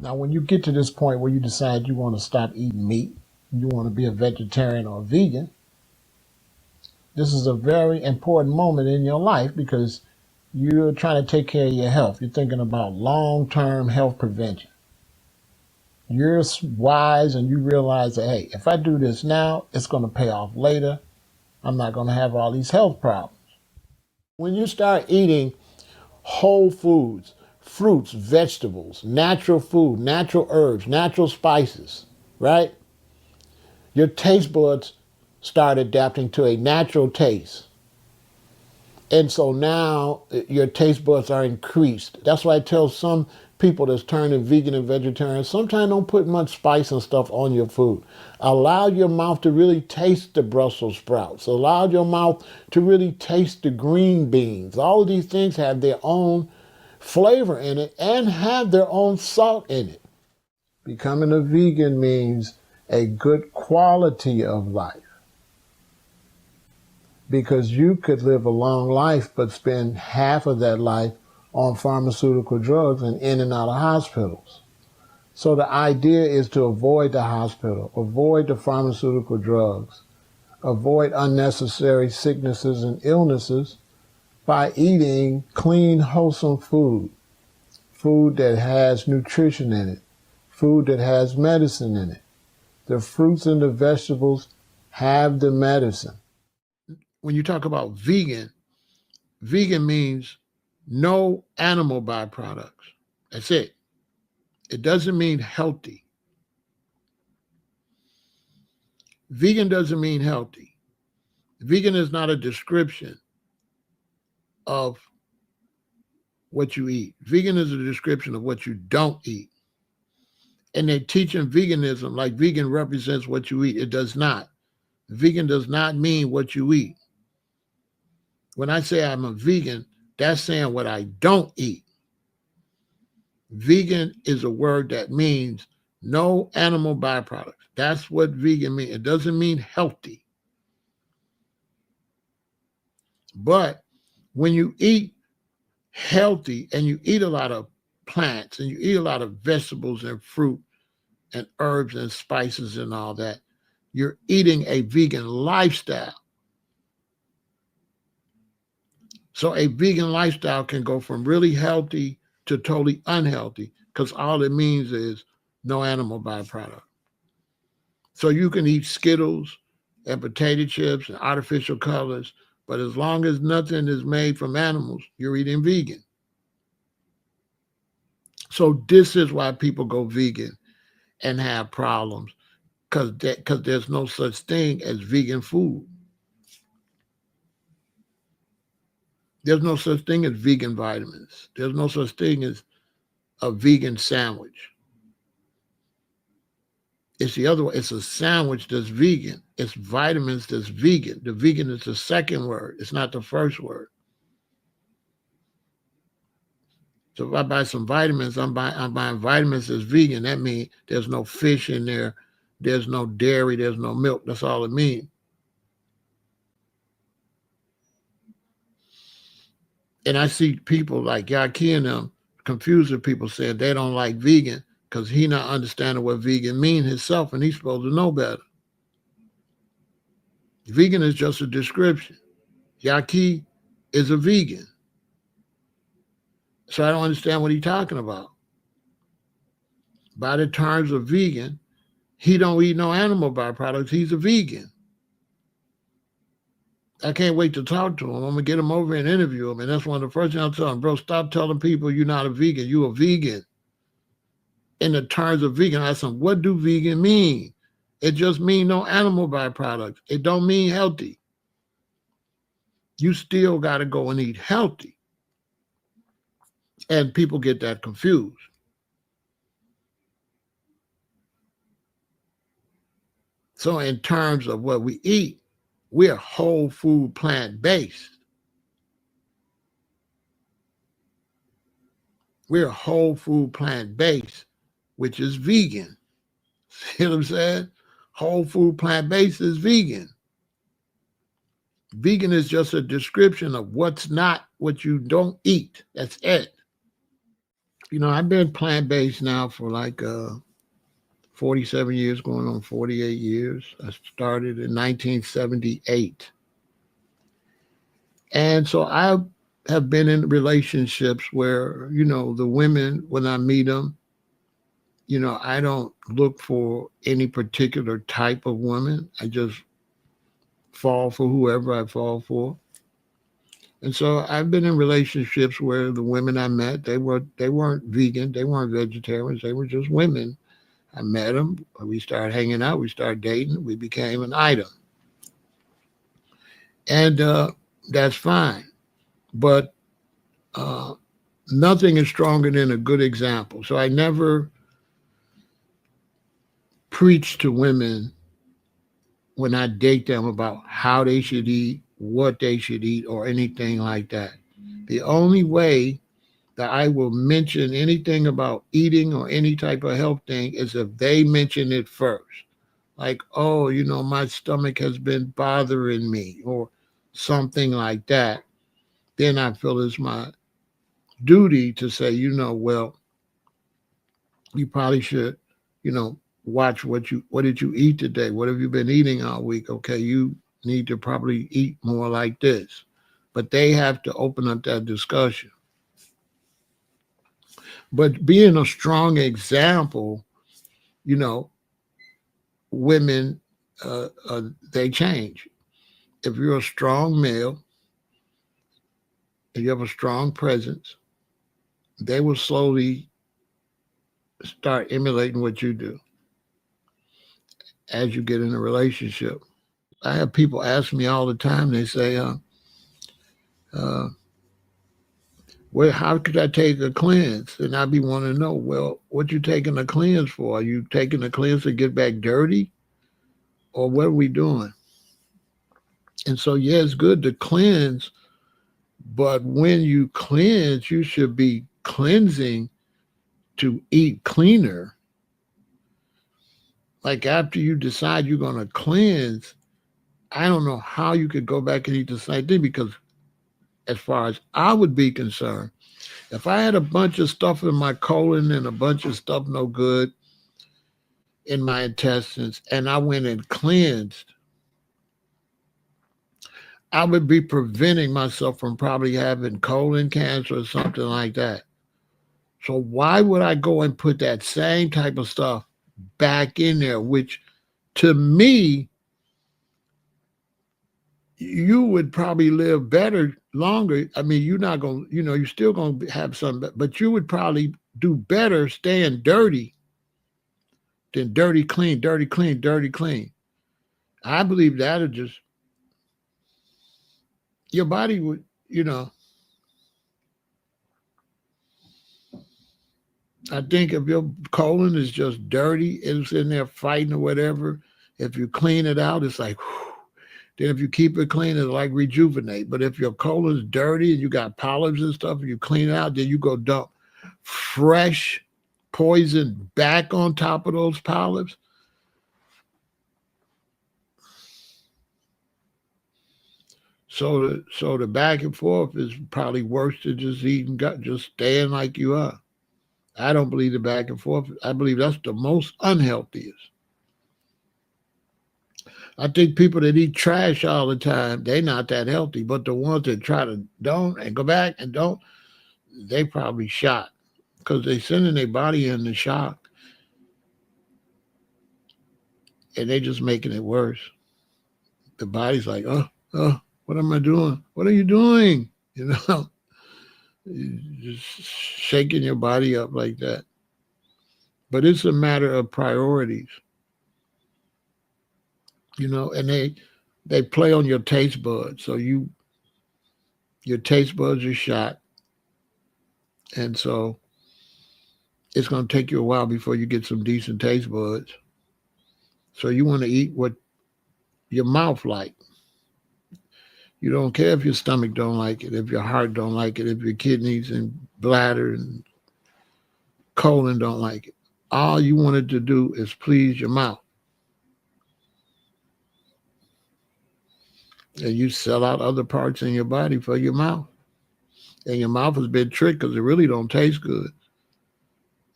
Now, when you get to this point where you decide you want to stop eating meat, you want to be a vegetarian or a vegan, this is a very important moment in your life because you're trying to take care of your health. You're thinking about long-term health prevention. You're wise and you realize that, hey, if I do this now, it's going to pay off later. I'm not going to have all these health problems. When you start eating whole foods, fruits, vegetables, natural food, natural herbs, natural spices, right? Your taste buds start adapting to a natural taste. And so now your taste buds are increased. That's why I tell some people that's turning vegan and vegetarian, sometimes don't put much spice and stuff on your food. Allow your mouth to really taste the Brussels sprouts. Allow your mouth to really taste the green beans. All of these things have their own flavor in it and have their own salt in it. Becoming a vegan means a good quality of life. Because you could live a long life but spend half of that life on pharmaceutical drugs and in and out of hospitals. So the idea is to avoid the hospital, avoid the pharmaceutical drugs, avoid unnecessary sicknesses and illnesses by eating clean, wholesome food, food that has nutrition in it, food that has medicine in it. The fruits and the vegetables have the medicine. When you talk about vegan, vegan means no animal byproducts. That's it. It doesn't mean healthy. Vegan doesn't mean healthy. Vegan is not a description of what you eat. Vegan is a description of what you don't eat. And they're teaching veganism like vegan represents what you eat. It does not. Vegan does not mean what you eat. When I say I'm a vegan, that's saying what I don't eat. Vegan is a word that means no animal byproducts. That's what vegan means. It doesn't mean healthy. But when you eat healthy and you eat a lot of plants and you eat a lot of vegetables and fruit and herbs and spices and all that, you're eating a vegan lifestyle. So a vegan lifestyle can go from really healthy to totally unhealthy because all it means is no animal byproduct. So you can eat Skittles and potato chips and artificial colors, but as long as nothing is made from animals, you're eating vegan. So this is why people go vegan and have problems because there's no such thing as vegan food. There's no such thing as vegan vitamins. There's no such thing as a vegan sandwich. It's the other way. It's a sandwich that's vegan. It's vitamins that's vegan. The vegan is the second word. It's not the first word. So if I buy some vitamins, I'm buying vitamins that's vegan. That means there's no fish in there. There's no dairy. There's no milk. That's all it means. And I see people like Yaki and them confusing people saying they don't like vegan because he not understanding what vegan means himself, and he's supposed to know better. Vegan is just a description. Yaki is a vegan. So I don't understand what he's talking about. By the terms of vegan, he don't eat no animal byproducts. He's a vegan. I can't wait to talk to him. I'm going to get him over and interview him. And that's one of the first things I'm telling him, bro, stop telling people you're not a vegan. You're a vegan. In the terms of vegan, I asked him, what do vegan mean? It just means no animal byproducts. It don't mean healthy. You still got to go and eat healthy. And people get that confused. So in terms of what we eat, we're whole food plant-based. We're whole food plant-based, which is vegan. See what I'm saying? Whole food plant-based is vegan. Vegan is just a description of what's not what you don't eat. That's it. I've been plant-based now for like 47 years, going on 48 years. I started in 1978. And so I have been in relationships where, the women, when I meet them, I don't look for any particular type of woman. I just fall for whoever I fall for. And so I've been in relationships where the women I met, they weren't vegan, they weren't vegetarians, they were just women. I met them, we started hanging out, we started dating, we became an item. And that's fine. But uh, nothing is stronger than a good example. So I never preach to women when I date them about how they should eat, what they should eat, or anything like that. The only way that I will mention anything about eating or any type of health thing is if they mention it first. Like, oh, my stomach has been bothering me, or something like that. Then I feel it's my duty to say, well, you probably should, you know, watch what did you eat today? What have you been eating all week? Okay, you need to probably eat more like this. But they have to open up that discussion. But being a strong example, you know, women they change. If you're a strong male and you have a strong presence, they will slowly start emulating what you do as you get in a relationship. I have people ask me all the time. They say, uh, "Well, how could I take a cleanse?" And I be wanting to know, well, what you taking a cleanse for? Are you taking a cleanse to get back dirty, or what are we doing? And so, yeah, it's good to cleanse, but when you cleanse, you should be cleansing to eat cleaner. Like after you decide you're going to cleanse, I don't know how you could go back and eat the same thing because, as far as I would be concerned, if I had a bunch of stuff in my colon and a bunch of stuff no good in my intestines and I went and cleansed, I would be preventing myself from probably having colon cancer or something like that. So why would I go and put that same type of stuff back in there, which to me, you would probably live better longer. I mean, you're not going to, you're still going to have some, but you would probably do better staying dirty than dirty, clean, dirty, clean, dirty, clean. I believe that'll just, your body would, I think if your colon is just dirty, it's in there fighting or whatever, if you clean it out, it's like, whew. Then if you keep it clean, it's like rejuvenate. But if your colon's dirty and you got polyps and stuff, and you clean it out, then you go dump fresh poison back on top of those polyps. So the back and forth is probably worse than just eating gut, just staying like you are. I don't believe the back and forth. I believe that's the most unhealthiest. I think people that eat trash all the time, they not that healthy. But the ones that try to don't and go back and don't, they probably shot because they sending their body in the shock and they just making it worse. The body's like, oh, what am I doing? What are you doing? Just shaking your body up like that. But it's a matter of priorities, and they play on your taste buds. So your taste buds are shot, and so it's going to take you a while before you get some decent taste buds. So you want to eat what your mouth like. You don't care if your stomach don't like it, if your heart don't like it, if your kidneys and bladder and colon don't like it. All you wanted to do is please your mouth. And you sell out other parts in your body for your mouth. And your mouth has been tricked because it really don't taste good.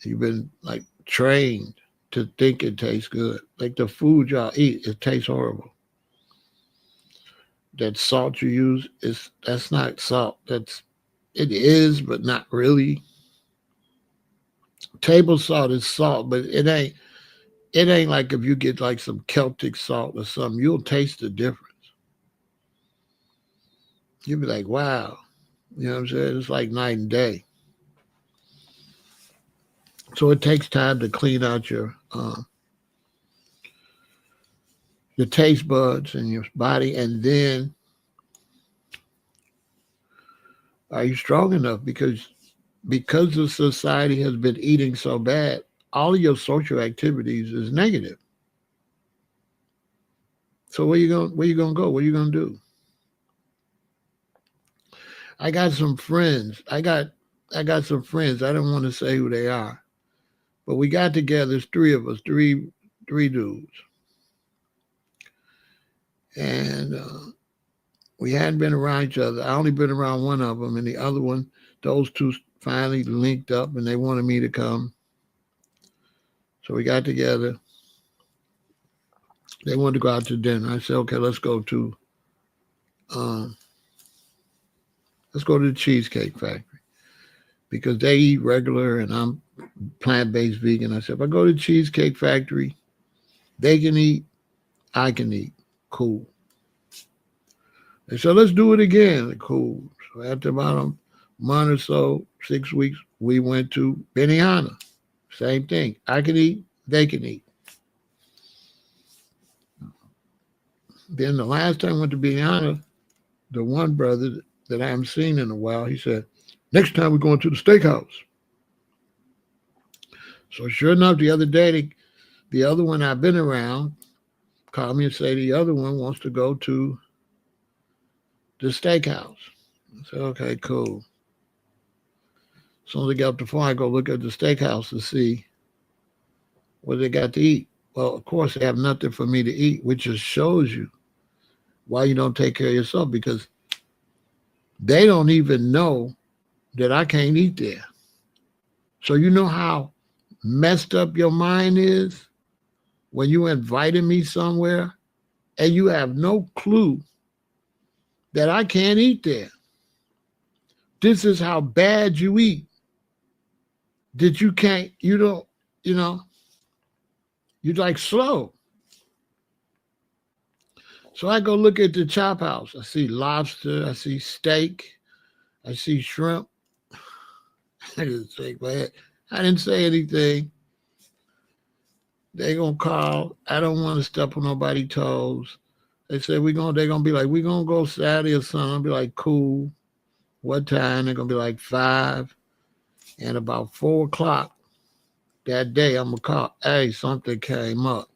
You've been like trained to think it tastes good. Like the food y'all eat, it tastes horrible. That salt you use that's not salt. It is, but not really. Table salt is salt, but it ain't like if you get like some Celtic salt or something, you'll taste the difference. You'll be like, wow. You know what I'm saying? It's like night and day. So it takes time to clean out your taste buds and your body, and then are you strong enough? Because the society has been eating so bad, all of your social activities is negative. So where you gonna go? What are you gonna do? I got some friends. I got some friends. I don't want to say who they are, but we got together. There's three of us, three dudes, and we hadn't been around each other. I only been around one of them, and the other one, those two finally linked up, and they wanted me to come. So we got together. They wanted to go out to dinner. I said, okay, um, let's go to the Cheesecake Factory because they eat regular and I'm plant-based vegan. I said, if I go to the Cheesecake Factory, they can eat, I can eat. Cool. They said, let's do it again. Cool. So after about a month or so, 6 weeks, we went to Benihana. Same thing. I can eat, they can eat. Then the last time I went to Benihana, the one brother that I haven't seen in a while, he said, next time we're going to the steakhouse. So sure enough, the other day, the other one I've been around called me and said the other one wants to go to the steakhouse. I said, okay, cool. As soon as I get up the phone, I go look at the steakhouse to see what they got to eat. Well, of course, they have nothing for me to eat, which just shows you why you don't take care of yourself, because they don't even know that I can't eat there. So you know how messed up your mind is when you invited me somewhere and you have no clue that I can't eat there. This is how bad you eat. That you can't, you don't, you're like slow. So I go look at the chop house. I see lobster, I see steak, I see shrimp. I just shake my head. I didn't say anything. They gonna call. I don't want to step on nobody's toes. They say they're gonna be like, we're gonna go Saturday or something. I'll be like, cool. What time? They're gonna be like 5. And about 4 o'clock that day, I'm gonna call, hey, something came up.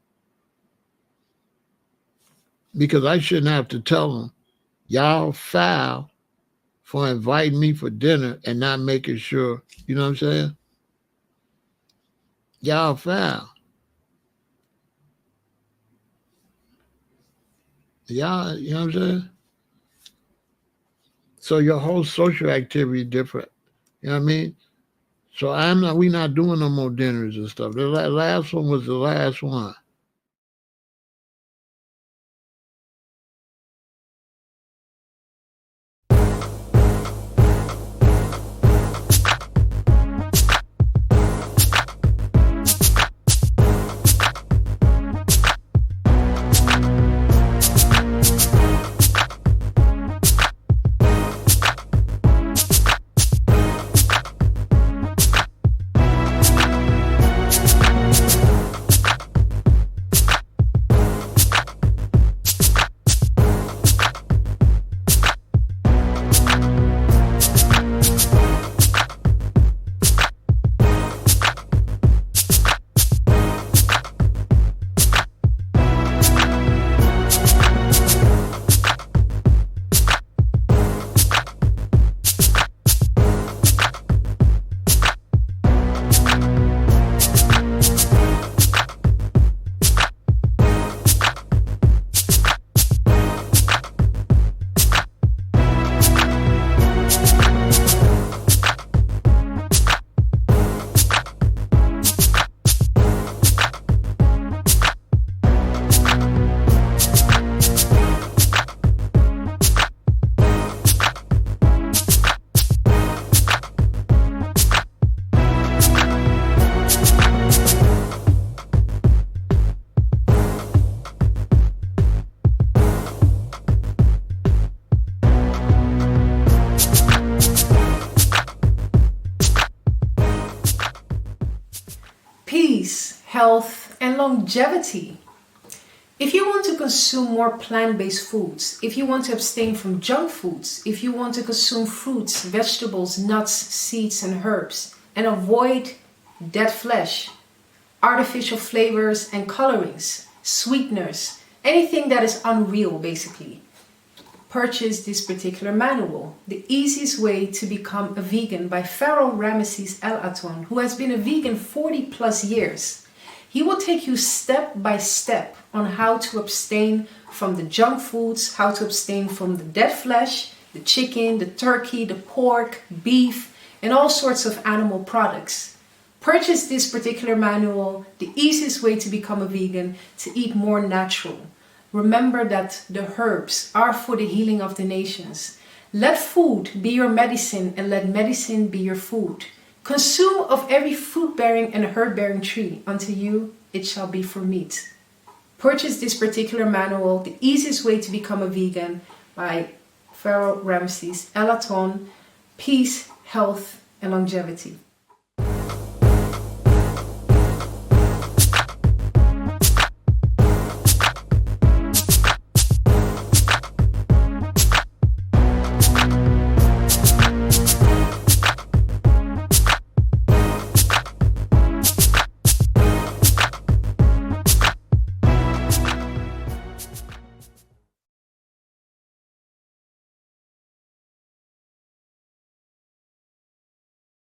Because I shouldn't have to tell them, y'all foul for inviting me for dinner and not making sure, you know what I'm saying? Y'all foul. Y'all, you know what I'm saying? So your whole social activity is different. You know what I mean? So we're not doing no more dinners and stuff. The last one was the last one. health, and longevity. If you want to consume more plant-based foods, if you want to abstain from junk foods, if you want to consume fruits, vegetables, nuts, seeds, and herbs, and avoid dead flesh, artificial flavors and colorings, sweeteners, anything that is unreal basically, purchase this particular manual, The Easiest Way to Become a Vegan by Pharaoh Ramesses El Aton, who has been a vegan 40 plus years. He will take you step by step on how to abstain from the junk foods, how to abstain from the dead flesh, the chicken, the turkey, the pork, beef, and all sorts of animal products. Purchase this particular manual, The Easiest Way to Become a Vegan, to eat more natural. Remember that the herbs are for the healing of the nations. Let food be your medicine and let medicine be your food. Consume of every fruit-bearing and herb-bearing tree. Unto you it shall be for meat. Purchase this particular manual, The Easiest Way to Become a Vegan by Pharaoh Ramesses El Aton. Peace, health, and longevity.